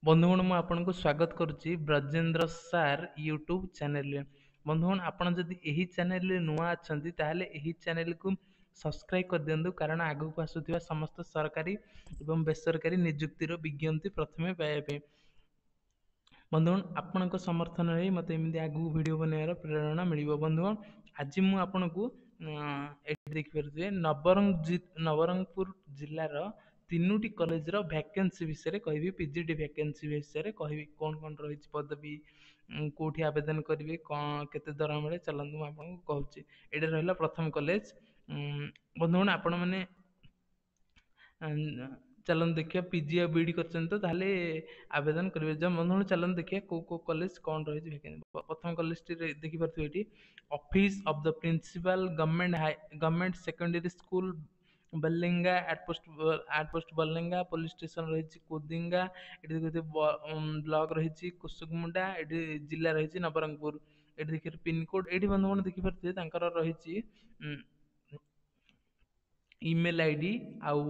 ବନ୍ଧୁଗଣ ମୁଁ ଆପଣଙ୍କୁ ସ୍ୱାଗତ କରୁଛି ବ୍ରଜେନ୍ଦ୍ର ସାର୍ ୟୁଟ୍ୟୁବ ଚ୍ୟାନେଲରେ। ବନ୍ଧୁଗଣ ଆପଣ ଯଦି ଏହି ଚ୍ୟାନେଲରେ ନୂଆ ଅଛନ୍ତି ତାହେଲେ ଏହି ଚ୍ୟାନେଲକୁ ସବସ୍କ୍ରାଇବ କରିଦିଅନ୍ତୁ, କାରଣ ଆଗକୁ ଆସୁଥିବା ସମସ୍ତ ସରକାରୀ ଏବଂ ବେସରକାରୀ ନିଯୁକ୍ତିର ବିଜ୍ଞପ୍ତି ପ୍ରଥମେ ପାଇବା ପାଇଁ। ବନ୍ଧୁଗଣ ଆପଣଙ୍କ ସମର୍ଥନରେ ହିଁ ମୋତେ ଏମିତି ଆଗକୁ ଭିଡ଼ିଓ ବନେଇବାର ପ୍ରେରଣା ମିଳିବ। ବନ୍ଧୁଗଣ ଆଜି ମୁଁ ଆପଣଙ୍କୁ ଏଠି ଦେଖିପାରୁଥିବେ ନବରଙ୍ଗପୁର ଜିଲ୍ଲାର ତିନୋଟି କଲେଜର ଭ୍ୟାକେନ୍ସି ବିଷୟରେ କହିବି। ପିଜିଟି ଭ୍ୟାକେନ୍ସି ବିଷୟରେ କହିବି, କ'ଣ କ'ଣ ରହିଛି ପଦବୀ, କେଉଁଠି ଆବେଦନ କରିବେ, କ'ଣ କେତେ ଦରମା ମିଳେ, ଚାଲନ୍ତୁ ମୁଁ ଆପଣଙ୍କୁ କହୁଛି। ଏଇଟା ରହିଲା ପ୍ରଥମ କଲେଜ। ବନ୍ଧୁଗଣ ଆପଣମାନେ ଚାଲନ୍ତୁ ଦେଖିବା ପିଜି ଆଉ ବିଇଡି କରିଛନ୍ତି ତ ତାହେଲେ ଆବେଦନ କରିବେ। ବନ୍ଧୁଗଣ ଚାଲନ୍ତୁ ଦେଖିବା କେଉଁ କେଉଁ କଲେଜ କ'ଣ ରହିଛି ଭ୍ୟାକେନ୍ସି। ପ୍ରଥମ କଲେଜଟି ଦେଖିପାରୁଥିବେ ଏଠି office of the principal government secondary school Barlinga at post Barlinga, police station ରହିଛି କୋଦିଙ୍ଗା, ଏଠି ଦେଖିବେ ବ୍ଲକ ରହିଛି କୁସୁକୁମୁଣ୍ଡା, ଏଠି ଜିଲ୍ଲା ରହିଛି ନବରଙ୍ଗପୁର। ଏଠି ଦେଖିବେ ପିନକୋଡ, ଏଠି ବନ୍ଧୁଗଣ ଦେଖିପାରୁଥିବେ ତାଙ୍କର ରହିଛି ଇମେଲ ଆଇଡି ଆଉ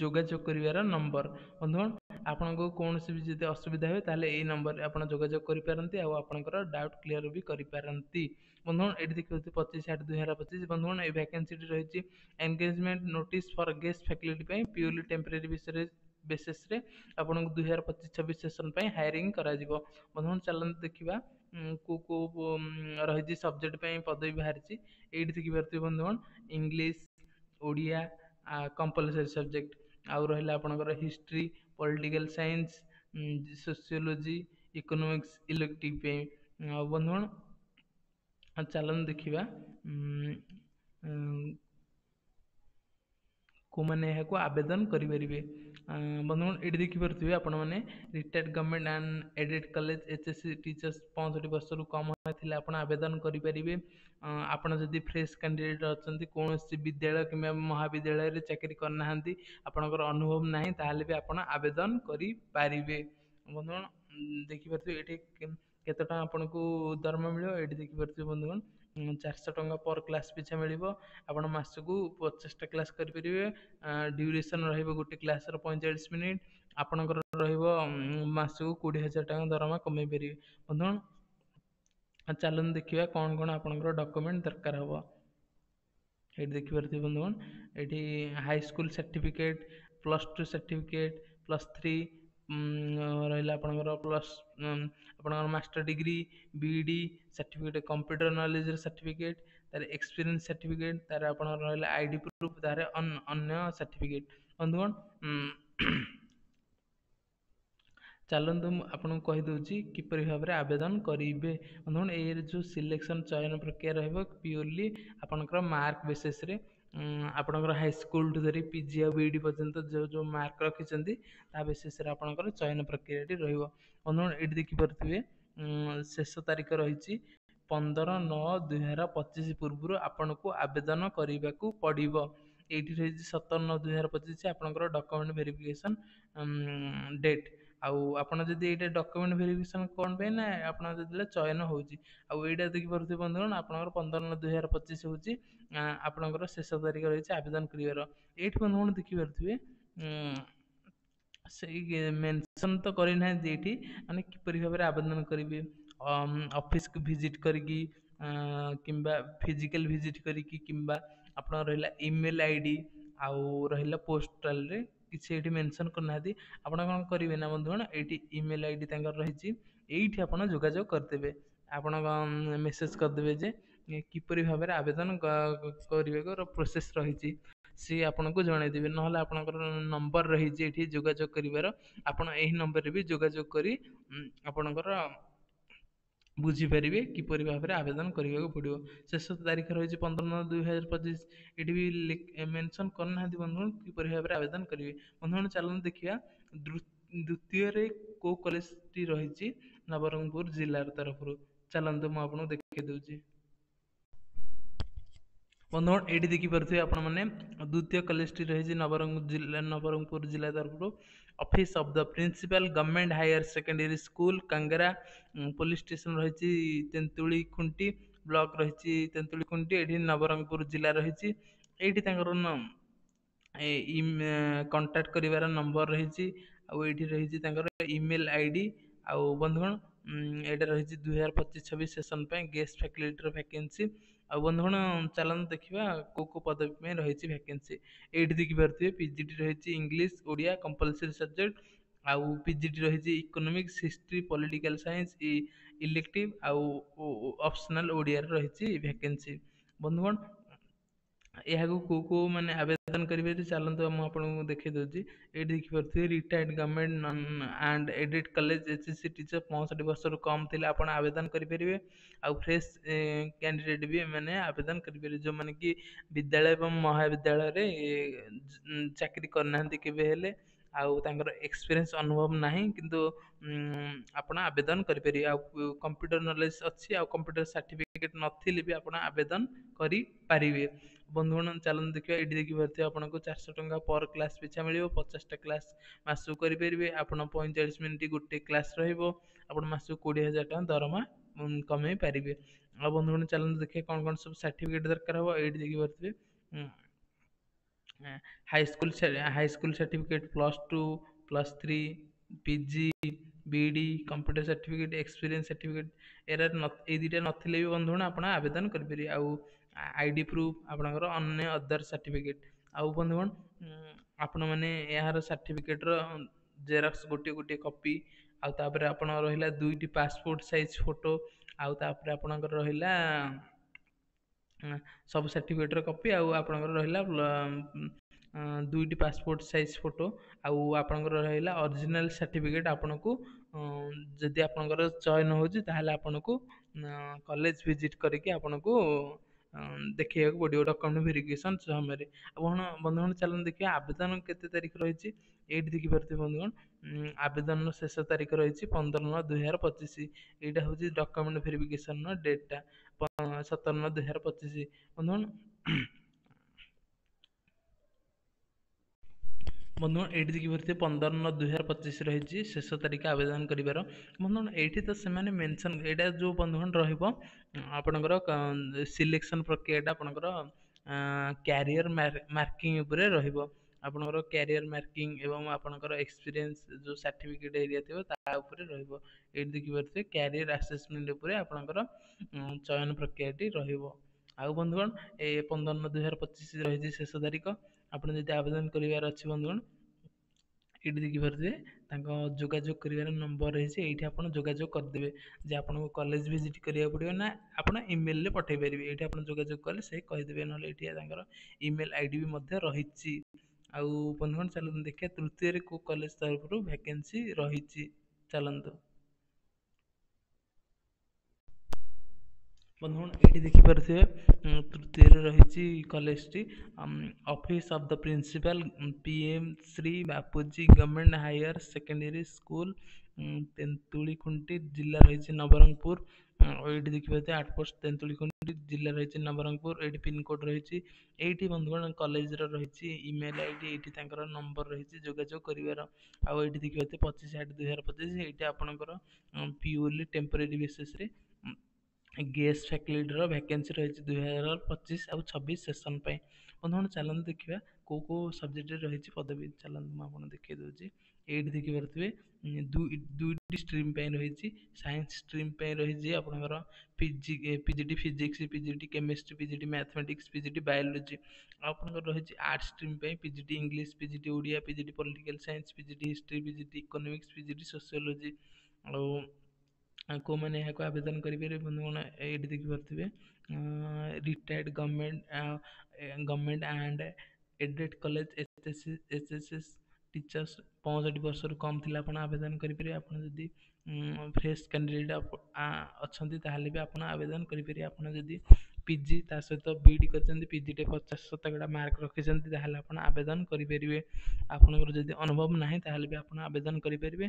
ଯୋଗାଯୋଗ କରିବାର ନମ୍ବର। ବନ୍ଧୁଗଣ ଆପଣଙ୍କୁ କୌଣସି ବି ଯଦି ଅସୁବିଧା ହୁଏ ତାହେଲେ ଏଇ ନମ୍ବରରେ ଆପଣ ଯୋଗାଯୋଗ କରିପାରନ୍ତି ଆଉ ଆପଣଙ୍କର ଡାଉଟ୍ କ୍ଲିୟର ବି କରିପାରନ୍ତି। ବନ୍ଧୁଗଣ ଏଠି ଦେଖିପାରୁଥିବେ 25/8/2025। ବନ୍ଧୁଗଣ এই ଭ୍ୟାକେନ୍ସିଟି ରହିଛି ଏନଗେଜମେଣ୍ଟ ନୋଟିସ୍ ଫର ଗେଷ୍ଟ ଫ୍ୟାକଲ୍ଟି ପାଇଁ ପିଓରଲି ଟେମ୍ପୋରାରୀ ବେସିସରେ ଆପଣଙ୍କୁ 2025-26 ସେସନ ପାଇଁ ହାୟରିଂ କରାଯିବ। ବନ୍ଧୁଗଣ ଚାଲନ୍ତୁ ଦେଖିବା କେଉଁ କେଉଁ ରହିଛି ସବଜେକ୍ଟ ପାଇଁ ପଦବୀ ବାହାରିଛି। ଏଇଠି ଦେଖିପାରୁଥିବେ ବନ୍ଧୁଗଣ ଇଂଲିଶ, ଓଡ଼ିଆ କମ୍ପଲସରି ସବଜେକ୍ଟ, ଆଉ ରହିଲା ଆପଣଙ୍କର history, political science, sociology, economics elective ପାଇଁ। ଆଉ ବନ୍ଧୁଗଣ ଚାଲନ୍ତୁ ଦେଖିବା କେଉଁମାନେ ଏହାକୁ ଆବେଦନ କରିପାରିବେ। ବନ୍ଧୁଗଣ ଏଠି ଦେଖିପାରୁଥିବେ ଆପଣମାନେ retired government and aided college HSC teachers 65 ବର୍ଷରୁ କମ୍ ଥିଲେ ଆପଣ ଆବେଦନ କରିପାରିବେ। ଆପଣ ଯଦି ଫ୍ରେଶ୍ କ୍ୟାଣ୍ଡିଡେଟ୍ ଅଛନ୍ତି, କୌଣସି ବିଦ୍ୟାଳୟ କିମ୍ବା ମହାବିଦ୍ୟାଳୟରେ ଚାକିରି କରିନାହାନ୍ତି, ଆପଣଙ୍କର ଅନୁଭବ ନାହିଁ, ତାହେଲେ ବି ଆପଣ ଆବେଦନ କରିପାରିବେ। ବନ୍ଧୁଗଣ ଦେଖିପାରୁଥିବେ ଏଠି କେତେ ଟଙ୍କା ଆପଣଙ୍କୁ ଦରମା ମିଳିବ। ଏଠି ଦେଖିପାରୁଥିବେ ବନ୍ଧୁଗଣ 400 ଟଙ୍କା ପର କ୍ଲାସ୍ ପିଛା ମିଳିବ। ଆପଣ ମାସକୁ 50ଟା କ୍ଲାସ୍ କରିପାରିବେ। ଡ୍ୟୁରେସନ୍ ରହିବ ଗୋଟେ କ୍ଲାସ୍ର 45 ମିନିଟ୍। ଆପଣଙ୍କର ରହିବ ମାସକୁ 20,000 ଟଙ୍କା ଦରମା କମେଇ ପାରିବେ। ବନ୍ଧୁଗଣ ଚାଲନ୍ତୁ ଦେଖିବା କ'ଣ କ'ଣ ଆପଣଙ୍କର ଡକୁମେଣ୍ଟ ଦରକାର ହେବ। ଏଠି ଦେଖିପାରୁଥିବେ ବନ୍ଧୁଗଣ ଏଠି ହାଇସ୍କୁଲ ସାର୍ଟିଫିକେଟ୍, +2 ସାର୍ଟିଫିକେଟ୍, +3 ରହିଲା ଆପଣଙ୍କର ଆପଣଙ୍କର master degree, BEd certificate, computer ନଲେଜର ସାର୍ଟିଫିକେଟ୍, ତାର ଏକ୍ସପିରିଏନ୍ସ ସାର୍ଟିଫିକେଟ୍, ତାର ଆପଣଙ୍କର ରହିଲା ଆଇଡି ପ୍ରୁଫ୍, ତାର ଅନ୍ୟ ସାର୍ଟିଫିକେଟ୍। ବନ୍ଧୁଗଣ ଚାଲନ୍ତୁ ମୁଁ ଆପଣଙ୍କୁ କହିଦେଉଛି କିପରି ଭାବରେ ଆବେଦନ କରିବେ। ବନ୍ଧୁଗଣ ଏଇରେ ଯେଉଁ ସିଲେକ୍ସନ୍ ଚୟନ ପ୍ରକ୍ରିୟା ରହିବ ପିଓରଲି ଆପଣଙ୍କର ମାର୍କ ବେସିସ୍ରେ। ଆପଣଙ୍କର ହାଇସ୍କୁଲଠୁ ଧରି ପିଜି ଆଉ ବିଇଡି ପର୍ଯ୍ୟନ୍ତ ଯେଉଁ ମାର୍କ ରଖିଛନ୍ତି ତା ବେସିସ୍ରେ ଆପଣଙ୍କର ଚୟନ ପ୍ରକ୍ରିୟାଟି ରହିବ। ବନ୍ଧୁଗଣ ଏଇଠି ଦେଖିପାରୁଥିବେ ଶେଷ ତାରିଖ ରହିଛି 15/9/2025 ପୂର୍ବରୁ ଆପଣଙ୍କୁ ଆବେଦନ କରିବାକୁ ପଡ଼ିବ। ଏଇଠି ରହିଛି 17/9/2025 ଆପଣଙ୍କର ଡକୁମେଣ୍ଟ ଭେରିଫିକେସନ୍ ଡେଟ୍। ଆଉ ଆପଣ ଯଦି ଏଇଟା ଡକୁମେଣ୍ଟ ଭେରିଫିକେସନ୍ କ'ଣ ପାଇଁ ନା ଆପଣ ଯେତେବେଳେ ଚୟନ ହେଉଛି, ଆଉ ଏଇଟା ଦେଖିପାରୁଥିବେ ବନ୍ଧୁଗଣ ଆପଣଙ୍କର 15/9/2025 ହେଉଛି ଆପଣଙ୍କର ଶେଷ ତାରିଖ ରହିଛି ଆବେଦନ କରିବାର। ଏଇଠି ବନ୍ଧୁଗଣ ଦେଖିପାରୁଥିବେ ସେଇ ମେନସନ୍ ତ କରିନାହାନ୍ତି ଏଇଠି ମାନେ କିପରି ଭାବରେ ଆବେଦନ କରିବେ। ଅଫିସକୁ ଭିଜିଟ୍ କରିକି କିମ୍ବା ଫିଜିକାଲ ଭିଜିଟ୍ କରିକି କିମ୍ବା ଆପଣଙ୍କର ରହିଲା ଇମେଲ ଆଇଡି ଆଉ ରହିଲା ପୋଷ୍ଟାଲରେ କିଛି ଏଇଠି ମେନସନ୍ କରିନାହାନ୍ତି। ଆପଣ କ'ଣ କରିବେ ନା ବନ୍ଧୁଗଣ ଏଇଠି ଇମେଲ ଆଇଡି ତାଙ୍କର ରହିଛି, ଏଇଠି ଆପଣ ଯୋଗାଯୋଗ କରିଦେବେ। ଆପଣ ମେସେଜ କରିଦେବେ ଯେ କିପରି ଭାବରେ ଆବେଦନ କରିବାକୁ ପ୍ରୋସେସ୍ ରହିଛି, ସିଏ ଆପଣଙ୍କୁ ଜଣାଇଦେବେ। ନହେଲେ ଆପଣଙ୍କର ନମ୍ବର ରହିଛି ଏଠି ଯୋଗାଯୋଗ କରିବାର, ଆପଣ ଏହି ନମ୍ବରରେ ବି ଯୋଗାଯୋଗ କରି ଆପଣଙ୍କର ବୁଝିପାରିବେ କିପରି ଭାବରେ ଆବେଦନ କରିବାକୁ ପଡ଼ିବ। ଶେଷ ତାରିଖ ରହିଛି 15/9/2025। ଏଠି ବି ମେନସନ୍ କରିନାହାନ୍ତି ବନ୍ଧୁଗଣ କିପରି ଭାବରେ ଆବେଦନ କରିବେ। ବନ୍ଧୁଗଣ ଚାଲନ୍ତୁ ଦେଖିବା ଦ୍ୱିତୀୟରେ କେଉଁ କଲେଜଟି ରହିଛି ନବରଙ୍ଗପୁର ଜିଲ୍ଲାର ତରଫରୁ। ଚାଲନ୍ତୁ ମୁଁ ଆପଣଙ୍କୁ ଦେଖାଇ ଦେଉଛି। ବନ୍ଧୁଗଣ ଏଇଠି ଦେଖିପାରୁଥିବେ ଆପଣମାନେ ଦ୍ୱିତୀୟ କଲେଜଟି ରହିଛି ନବରଙ୍ଗପୁର ଜିଲ୍ଲା ତରଫରୁ office of the principal government higher secondary school Kangara, police station ରହିଛି ତେନ୍ତୁଳି ଖୁଣ୍ଟି, ବ୍ଲକ ରହିଛି ତେନ୍ତୁଳି ଖୁଣ୍ଟି, ଏଠି ନବରଙ୍ଗପୁର ଜିଲ୍ଲା ରହିଛି। ଏଇଠି ତାଙ୍କର କଣ୍ଟାକ୍ଟ କରିବାର ନମ୍ବର ରହିଛି ଆଉ ଏଇଠି ରହିଛି ତାଙ୍କର ଇମେଲ୍ ଆଇଡି। ଆଉ ବନ୍ଧୁଗଣ ଏଇଟା ରହିଛି 2025-26 ସେସନ ପାଇଁ ଗେଷ୍ଟ ଫ୍ୟାକଲ୍ଟିର ଭ୍ୟାକେନ୍ସି। ଆଉ ବନ୍ଧୁଗଣ ଚାଲନ୍ତୁ ଦେଖିବା କୋଉ କୋଉ ପଦବୀ ପାଇଁ ରହିଛି ଭ୍ୟାକେନ୍ସି। ଏଇଠି ଦେଖିପାରୁଥିବେ ପିଜିଟି ରହିଛି ଇଂଲିଶ ଓଡ଼ିଆ କମ୍ପଲସରି ସବଜେକ୍ଟ। ଆଉ ପିଜିଟି ରହିଛି economics history political science elective ଆଉ ଅପସନାଲ ଓଡ଼ିଆରେ ରହିଛି ଭ୍ୟାକେନ୍ସି। ବନ୍ଧୁଗଣ ଏହାକୁ କୋଉ କୋଉ ମାନେ ଆବେଦନ କରିବେ ଯେ ଚାଲନ୍ତୁ ମୁଁ ଆପଣଙ୍କୁ ଦେଖେଇ ଦଉଛି। ଏଇଠି ଦେଖିପାରୁଥିବେ retired government and aided college HSC teacher 65 ବର୍ଷରୁ କମ୍ ଥିଲେ ଆପଣ ଆବେଦନ କରିପାରିବେ। ଆଉ ଫ୍ରେଶ କ୍ୟାଣ୍ଡିଡେଟ୍ ବି ଏମାନେ ଆବେଦନ କରିପାରିବେ ଯେଉଁମାନେ କି ବିଦ୍ୟାଳୟ ଏବଂ ମହାବିଦ୍ୟାଳୟରେ ଚାକିରି କରିନାହାନ୍ତି କେବେ ହେଲେ, ଆଉ ତାଙ୍କର ଏକ୍ସପିରିଏନ୍ସ ଅନୁଭବ ନାହିଁ, କିନ୍ତୁ ଆପଣ ଆବେଦନ କରିପାରିବେ। ଆଉ କମ୍ପ୍ୟୁଟର ନଲେଜ ଅଛି ଆଉ କମ୍ପ୍ୟୁଟର ସାର୍ଟିଫିକେଟ ନଥିଲେ ବି ଆପଣ ଆବେଦନ କରିପାରିବେ। ବନ୍ଧୁଗଣ ଚାଲନ୍ତୁ ଦେଖିବା। ଏଇଠି ଦେଖିପାରୁଥିବେ ଆପଣଙ୍କୁ 400 ଟଙ୍କା ପର କ୍ଲାସ୍ ପିଛା ମିଳିବ। 50ଟା କ୍ଲାସ୍ ମାସକୁ କରିପାରିବେ। ଆପଣ 45 ମିନିଟ୍ ଗୋଟେ କ୍ଲାସ୍ ରହିବ। ଆପଣ ମାସକୁ 20,000 ଟଙ୍କା ଦରମା କମେଇ ପାରିବେ। ଆଉ ବନ୍ଧୁଗଣ ଚାଲନ୍ତୁ ଦେଖିବା କଣ କଣ ସବୁ ସାର୍ଟିଫିକେଟ ଦରକାର ହବ। ଏଇଠି ଦେଖିପାରୁଥିବେ high school certificate, +2, +3, PG, BEd, computer certificate, experience certificate, ଏଇ ଦୁଇଟା ନଥିଲେ ବି ବନ୍ଧୁଗଣ ଆପଣ ଆବେଦନ କରିପାରିବେ। ଆଉ ଆଇଡି ପ୍ରୁଫ୍, ଆପଣଙ୍କର ଅନ୍ୟ ଅଦର ସାର୍ଟିଫିକେଟ। ଆଉ ବନ୍ଧୁଗଣ ଆପଣମାନେ ଏହାର ସାର୍ଟିଫିକେଟର ଜେରକ୍ସ ଗୋଟିଏ ଗୋଟିଏ କପି, ଆଉ ତାପରେ ଆପଣଙ୍କର ରହିଲା 2ଟି ପାସପୋର୍ଟ ସାଇଜ ଫଟୋ, ଆଉ ତାପରେ ଆପଣଙ୍କର ରହିଲା ସବୁ ସାର୍ଟିଫିକେଟର କପି, ଆଉ ଆପଣଙ୍କର ରହିଲା 2ଟି ପାସପୋର୍ଟ ସାଇଜ ଫଟୋ, ଆଉ ଆପଣଙ୍କର ରହିଲା ଅରିଜିନାଲ ସାର୍ଟିଫିକେଟ। ଆପଣଙ୍କୁ ଯଦି ଆପଣଙ୍କର ଚୟନ ହେଉଛି ତାହେଲେ ଆପଣଙ୍କୁ କଲେଜ ଭିଜିଟ୍ କରିକି ଆପଣଙ୍କୁ ଦେଖେଇବାକୁ ପଡ଼ିବ ଡକ୍ୟୁମେଣ୍ଟ ଭେରିଫିକେସନ୍ ସମୟରେ। ଆପଣ ବନ୍ଧୁଗଣ ଚାଲନ୍ତୁ ଦେଖିବା ଆବେଦନ କେତେ ତାରିଖ ରହିଛି। ଏଇଠି ଦେଖିପାରୁଥିବେ ବନ୍ଧୁଗଣ ଆବେଦନର ଶେଷ ତାରିଖ ରହିଛି 15/9/2025। ଏଇଟା ହେଉଛି ଡକ୍ୟୁମେଣ୍ଟ ଭେରିଫିକେସନର ଡେଟ୍ଟା 17/9/2025। ବନ୍ଧୁଗଣ ଏଇଠି ଦେଖିପାରୁଥିବେ 15/9/2025 ରହିଛି ଶେଷ ତାରିଖ ଆବେଦନ କରିବାର। ବନ୍ଧୁଗଣ ଏଇଠି ତ ସେମାନେ ମେନସନ୍, ଏଇଟା ଯେଉଁ ବନ୍ଧୁଗଣ ରହିବ ଆପଣଙ୍କର ସିଲେକ୍ସନ ପ୍ରକ୍ରିୟାଟା ଆପଣଙ୍କର କ୍ୟାରିୟର ମାର୍କିଂ ଉପରେ ରହିବ। ଆପଣଙ୍କର କ୍ୟାରିୟର ମାର୍କିଂ ଏବଂ ଆପଣଙ୍କର ଏକ୍ସପିରିଏନ୍ସ ଯେଉଁ ସାର୍ଟିଫିକେଟ୍ ଏରିଆ ଥିବ ତା ଉପରେ ରହିବ। ଏଇଠି ଦେଖିପାରୁଥିବେ କ୍ୟାରିୟର ଆସେସମେଣ୍ଟ ଉପରେ ଆପଣଙ୍କର ଚୟନ ପ୍ରକ୍ରିୟାଟି ରହିବ। ଆଉ ବନ୍ଧୁଗଣ 15/9/2025 ରହିଛି ଶେଷ ତାରିଖ। ଆପଣ ଯଦି ଆବେଦନ କରିବାର ଅଛି ବନ୍ଧୁଗଣ ଏଇଠି ଦେଖିପାରୁଥିବେ ତାଙ୍କ ଯୋଗାଯୋଗ କରିବାର ନମ୍ବର ରହିଛି। ଏଇଠି ଆପଣ ଯୋଗାଯୋଗ କରିଦେବେ ଯେ ଆପଣଙ୍କୁ କଲେଜ ଭିଜିଟ୍ କରିବାକୁ ପଡ଼ିବ ନା ଆପଣ ଇମେଲରେ ପଠାଇ ପାରିବେ। ଏଇଠି ଆପଣ ଯୋଗାଯୋଗ କଲେ ସେ କହିଦେବେ, ନହେଲେ ଏଇଠି ତାଙ୍କର ଇମେଲ୍ ଆଇଡ଼ି ବି ମଧ୍ୟ ରହିଛି। ଆଉ ବନ୍ଧୁଗଣ ଚାଲନ୍ତୁ ଦେଖିବା ତୃତୀୟରେ କେଉଁ କଲେଜ ତରଫରୁ ଭ୍ୟାକେନ୍ସି ରହିଛି। ଚାଲନ୍ତୁ ବନ୍ଧୁଗଣ ଏଇଠି ଦେଖିପାରୁଥିବେ ତୃତୀୟରେ ରହିଛି କଲେଜଟି office of the principal PM Shri Bapuji government higher secondary school, Tentulikhunti, ଜିଲ୍ଲା ରହିଛି ନବରଙ୍ଗପୁର। ଏଇଠି ଦେଖିପାରୁଥିବେ 8 ପୋଷ୍ଟ ତେନ୍ତୁଳିଖୁଣ୍ଟି, ଜିଲ୍ଲା ରହିଛି ନବରଙ୍ଗପୁର। ଏଇଠି ପିନକୋଡ୍ ରହିଛି। ଏଇଠି ବନ୍ଧୁଗଣ କଲେଜର ରହିଛି ଇମେଲ୍ ଆଇଡ଼ି, ଏଇଠି ତାଙ୍କର ନମ୍ବର ରହିଛି ଯୋଗାଯୋଗ କରିବାର। ଆଉ ଏଇଠି ଦେଖିପାରୁଥିବେ 25/8/2025। ଏଇଠି ଆପଣଙ୍କର ପିଓରଲି ଟେମ୍ପୋରାରୀ ବେସିସରେ ଗେଷ୍ଟ ଫ୍ୟାକଲ୍ଟିର ଭ୍ୟାକେନ୍ସି ରହିଛି 2025 ଆଉ 26 ସେସନ୍ ପାଇଁ। ବନ୍ଧୁଗଣ ଚାଲନ୍ତୁ ଦେଖିବା କେଉଁ କେଉଁ ସବଜେକ୍ଟରେ ରହିଛି ପଦବୀ। ଚାଲନ୍ତୁ ମୁଁ ଆପଣଙ୍କୁ ଦେଖେଇ ଦେଉଛି। ଏଇଠି ଦେଖିପାରୁଥିବେ ଦୁଇଟି ଷ୍ଟ୍ରିମ୍ ପାଇଁ ରହିଛି। ସାଇନ୍ସ ଷ୍ଟ୍ରିମ୍ ପାଇଁ ରହିଛି ଆପଣଙ୍କର PGT physics, PGT chemistry, PGT mathematics, PGT biology. ଆଉ ଆପଣଙ୍କର ରହିଛି ଆର୍ଟସ୍ ଷ୍ଟ୍ରିମ୍ ପାଇଁ PGT English, PGT Odia, PGT political science, PGT history, PGT economics, PGT sociology. ଆଉ କେଉଁମାନେ ଏହାକୁ ଆବେଦନ କରିପାରିବେ ବନ୍ଧୁଗଣ ଏଇଠି ଦେଖିପାରୁଥିବେ retired government and aided college HSS teachers 65 ବର୍ଷରୁ କମ୍ ଥିଲେ ଆପଣ ଆବେଦନ କରିପାରିବେ। ଆପଣ ଯଦି ଫ୍ରେଶ୍ କ୍ୟାଣ୍ଡିଡେଟ୍ ଅଛନ୍ତି ତାହେଲେ ବି ଆପଣ ଆବେଦନ କରିପାରିବେ। ଆପଣ ଯଦି ପିଜି ତା ସହିତ ବିଇଡ଼ି କରିଛନ୍ତି, ପିଜିରେ 50% ମାର୍କ ରଖିଛନ୍ତି, ତାହେଲେ ଆପଣ ଆବେଦନ କରିପାରିବେ। ଆପଣଙ୍କର ଯଦି ଅନୁଭବ ନାହିଁ ତାହେଲେ ବି ଆପଣ ଆବେଦନ କରିପାରିବେ।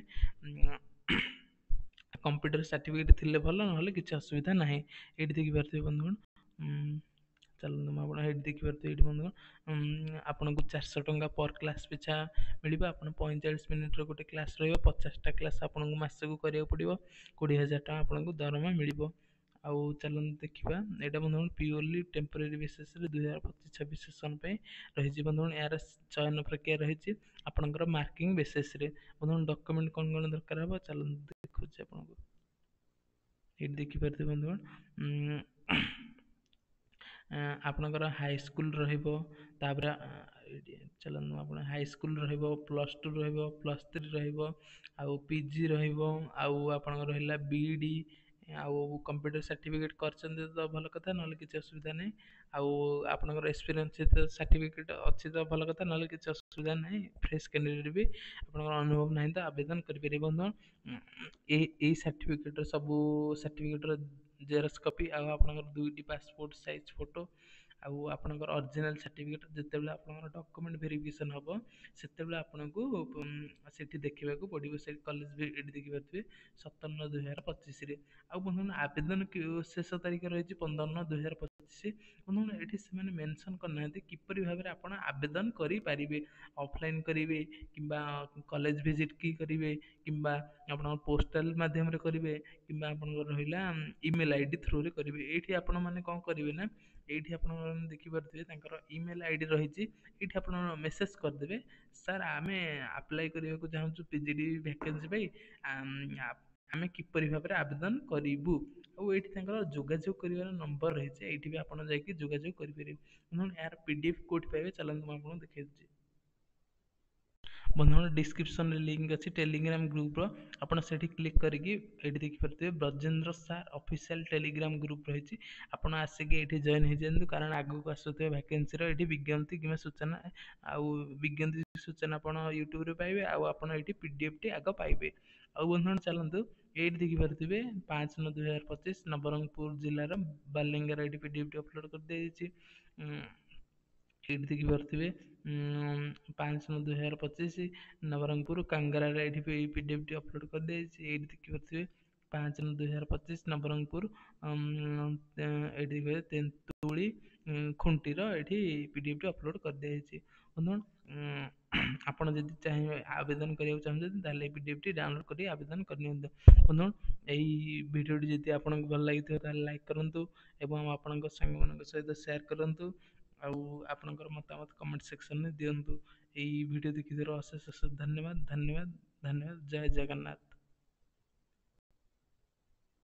କମ୍ପ୍ୟୁଟର ସାର୍ଟିଫିକେଟ୍ ଥିଲେ ଭଲ, ନହେଲେ କିଛି ଅସୁବିଧା ନାହିଁ। ଏଇଠି ଦେଖିପାରୁଥିବେ ବନ୍ଧୁଗଣ ଚାଲନ୍ତୁ ମୁଁ ଆପଣ ଏଇଠି ଦେଖିପାରୁଥିବେ ଏଇଠି ବନ୍ଧୁଗଣ ଆପଣଙ୍କୁ 400 ଟଙ୍କା ପର କ୍ଲାସ୍ ପିଛା ମିଳିବ। ଆପଣ 45 ମିନିଟ୍ର ଗୋଟେ କ୍ଲାସ୍ ରହିବ। 50ଟା କ୍ଲାସ୍ ଆପଣଙ୍କୁ ମାସକୁ କରିବାକୁ ପଡ଼ିବ। 20,000 ଟଙ୍କା ଆପଣଙ୍କୁ ଦରମା ମିଳିବ। ଆଉ ଚାଲନ୍ତୁ ଦେଖିବା ଏଇଟା ବନ୍ଧୁଗଣ ପିଓରଲି ଟେମ୍ପୋରାରୀ ବେସିସରେ 2025-26 ସେସନ ପାଇଁ ରହିଛି ବନ୍ଧୁଗଣ। ଏହାର ଚୟନ ପ୍ରକ୍ରିୟା ରହିଛି ଆପଣଙ୍କର ମାର୍କିଂ ବେସିସରେ। ବନ୍ଧୁଗଣ ଡକ୍ୟୁମେଣ୍ଟ କ'ଣ କ'ଣ ଦରକାର ହେବ ଚାଲନ୍ତୁ ଦେଖୁଛି ଆପଣଙ୍କୁ। ଏଇଠି ଦେଖିପାରୁଥିବେ ବନ୍ଧୁଗଣ ଆପଣଙ୍କର ହାଇସ୍କୁଲ ରହିବ, ତାପରେ ଏଇଠି ଚାଲନ୍ତୁ ଆପଣ ହାଇସ୍କୁଲ ରହିବ, +2 ରହିବ, +3 ରହିବ, ଆଉ ପିଜି ରହିବ, ଆଉ ଆପଣଙ୍କର ରହିଲା ବିଇଡି, ଆଉ କମ୍ପ୍ୟୁଟର ସାର୍ଟିଫିକେଟ୍ କରିଛନ୍ତି ତ ଭଲ କଥା, ନହେଲେ କିଛି ଅସୁବିଧା ନାହିଁ। ଆଉ ଆପଣଙ୍କର ଏକ୍ସପିରିଏନ୍ସ ସାର୍ଟିଫିକେଟ୍ ଅଛି ତ ଭଲ କଥା, ନହେଲେ କିଛି ଅସୁବିଧା ନାହିଁ। ଫ୍ରେଶ୍ କ୍ୟାଣ୍ଡିଡେଟ୍ ବି ଆପଣଙ୍କର ଅନୁଭବ ନାହିଁ ତ ଆବେଦନ କରିପାରିବେ ବନ୍ଧୁ। ଏଇ ସାର୍ଟିଫିକେଟ୍ର ସବୁ ସାର୍ଟିଫିକେଟ୍ର ଜେରକ୍ସ କପି, ଆଉ ଆପଣଙ୍କର 2ଟି ପାସପୋର୍ଟ ସାଇଜ୍ ଫଟୋ, ଆଉ ଆପଣଙ୍କର ଅରିଜିନାଲ୍ ସାର୍ଟିଫିକେଟ୍ ଯେତେବେଳେ ଆପଣଙ୍କର ଡକ୍ୟୁମେଣ୍ଟ ଭେରିଫିକେସନ୍ ହେବ ସେତେବେଳେ ଆପଣଙ୍କୁ ସେଠି ଦେଖିବାକୁ ପଡ଼ିବ। ସେ କଲେଜ ବି ଏଠି ଦେଖିପାରୁଥିବେ 17/9/2025ରେ। ଆଉ ବନ୍ଧୁଗଣ ଆବେଦନ ଶେଷ ତାରିଖ ରହିଛି 15/9/2025। ବନ୍ଧୁଗଣ ଏଠି ସେମାନେ ମେନସନ୍ କରିନାହାନ୍ତି କିପରି ଭାବରେ ଆପଣ ଆବେଦନ କରିପାରିବେ। ଅଫଲାଇନ୍ କରିବେ କିମ୍ବା କଲେଜ ଭିଜିଟ୍ କି କରିବେ କିମ୍ବା ଆପଣଙ୍କ ପୋଷ୍ଟାଲ ମାଧ୍ୟମରେ କରିବେ କିମ୍ବା ଆପଣଙ୍କର ରହିଲା ଇମେଲ୍ ଆଇଡି ଥ୍ରୁରେ କରିବେ। ଏଇଠି ଆପଣମାନେ କ'ଣ କରିବେ ନା, ଏଇଠି ଆପଣମାନେ ଦେଖିପାରୁଥିବେ ତାଙ୍କର ଇମେଲ୍ ଆଇଡି ରହିଛି। ଏଇଠି ଆପଣ ମେସେଜ୍ କରିଦେବେ, ସାର୍ ଆମେ ଆପ୍ଲାଏ କରିବାକୁ ଚାହୁଁଛୁ ପିଜିଡି ଭ୍ୟାକେନ୍ସି ପାଇଁ, ଆମେ କିପରି ଭାବରେ ଆବେଦନ କରିବୁ। ଆଉ ଏଇଠି ତାଙ୍କର ଯୋଗାଯୋଗ କରିବାର ନମ୍ବର ରହିଛି, ଏଇଠି ବି ଆପଣ ଯାଇକି ଯୋଗାଯୋଗ କରିପାରିବେ। ଏହାର PDF କୋଉଠି ପାଇବେ ଚାଲନ୍ତୁ ମୁଁ ଆପଣଙ୍କୁ ଦେଖେଇଦେଉଛି। ବନ୍ଧୁଗଣ ଡିସ୍କ୍ରିପ୍ସନରେ ଲିଙ୍କ୍ ଅଛି ଟେଲିଗ୍ରାମ ଗ୍ରୁପ୍ର, ଆପଣ ସେଠି କ୍ଲିକ୍ କରିକି ଏଇଠି ଦେଖିପାରୁଥିବେ Brajendra sir official Telegram group ରହିଛି। ଆପଣ ଆସିକି ଏଇଠି ଜଏନ୍ ହେଇଯାଆନ୍ତୁ, କାରଣ ଆଗକୁ ଆସୁଥିବା ଭ୍ୟାକେନ୍ସିର ଏଇଠି ବିଜ୍ଞପ୍ତି କିମ୍ବା ସୂଚନା, ଆଉ ବିଜ୍ଞପ୍ତି ସୂଚନା ଆପଣ ୟୁଟ୍ୟୁବରେ ପାଇବେ, ଆଉ ଆପଣ ଏଇଠି PDFଟି ଆଗ ପାଇବେ। ଆଉ ବନ୍ଧୁଗଣ ଚାଲନ୍ତୁ ଏଇଠି ଦେଖିପାରୁଥିବେ 5/9/2025 ନବରଙ୍ଗପୁର ଜିଲ୍ଲାର ବାଲିଙ୍ଗର ଏଇଠି PDFଟି ଅପଲୋଡ଼ କରିଦିଆଯାଇଛି। ଏଇଠି ଦେଖିପାରୁଥିବେ 5/9/2025 ନବରଙ୍ଗପୁର କାଙ୍ଗରାରେ ଏଇଠି PDFଟି ଅପଲୋଡ଼ କରିଦିଆଯାଇଛି। ଏଇଠି ଦେଖିପାରୁଥିବେ 5/9/2025 ନବରଙ୍ଗପୁର ଏଇଠି ଦେଖିବେ ତେନ୍ତୁଳି ଖୁଣ୍ଟିର ଏଇଠି PDFଟି ଅପଲୋଡ଼ କରିଦିଆଯାଇଛି। ବନ୍ଧୁଗଣ ଆପଣ ଯଦି ଚାହିଁବେ ଆବେଦନ କରିବାକୁ ଚାହୁଁଛନ୍ତି ତାହେଲେ এই PDFଟି ଡାଉନଲୋଡ୍ କରି ଆବେଦନ କରିନିଅନ୍ତୁ। ବନ୍ଧୁଗଣ ଏଇ ଭିଡ଼ିଓଟି ଯଦି ଆପଣଙ୍କୁ ଭଲ ଲାଗିଥିବ ତାହେଲେ ଲାଇକ୍ କରନ୍ତୁ ଏବଂ ଆପଣଙ୍କ ସାଙ୍ଗମାନଙ୍କ ସହିତ ସେୟାର କରନ୍ତୁ, ଆଉ ଆପଣଙ୍କର ମତାମତ କମେଣ୍ଟ ସେକ୍ସନରେ ଦିଅନ୍ତୁ। ଏଇ ଭିଡ଼ିଓ ଦେଖିଥିବାରୁ ଅଶେଷ ଅଶେଷ ଧନ୍ୟବାଦ ଧନ୍ୟବାଦ ଧନ୍ୟବାଦ। ଜୟ ଜଗନ୍ନାଥ।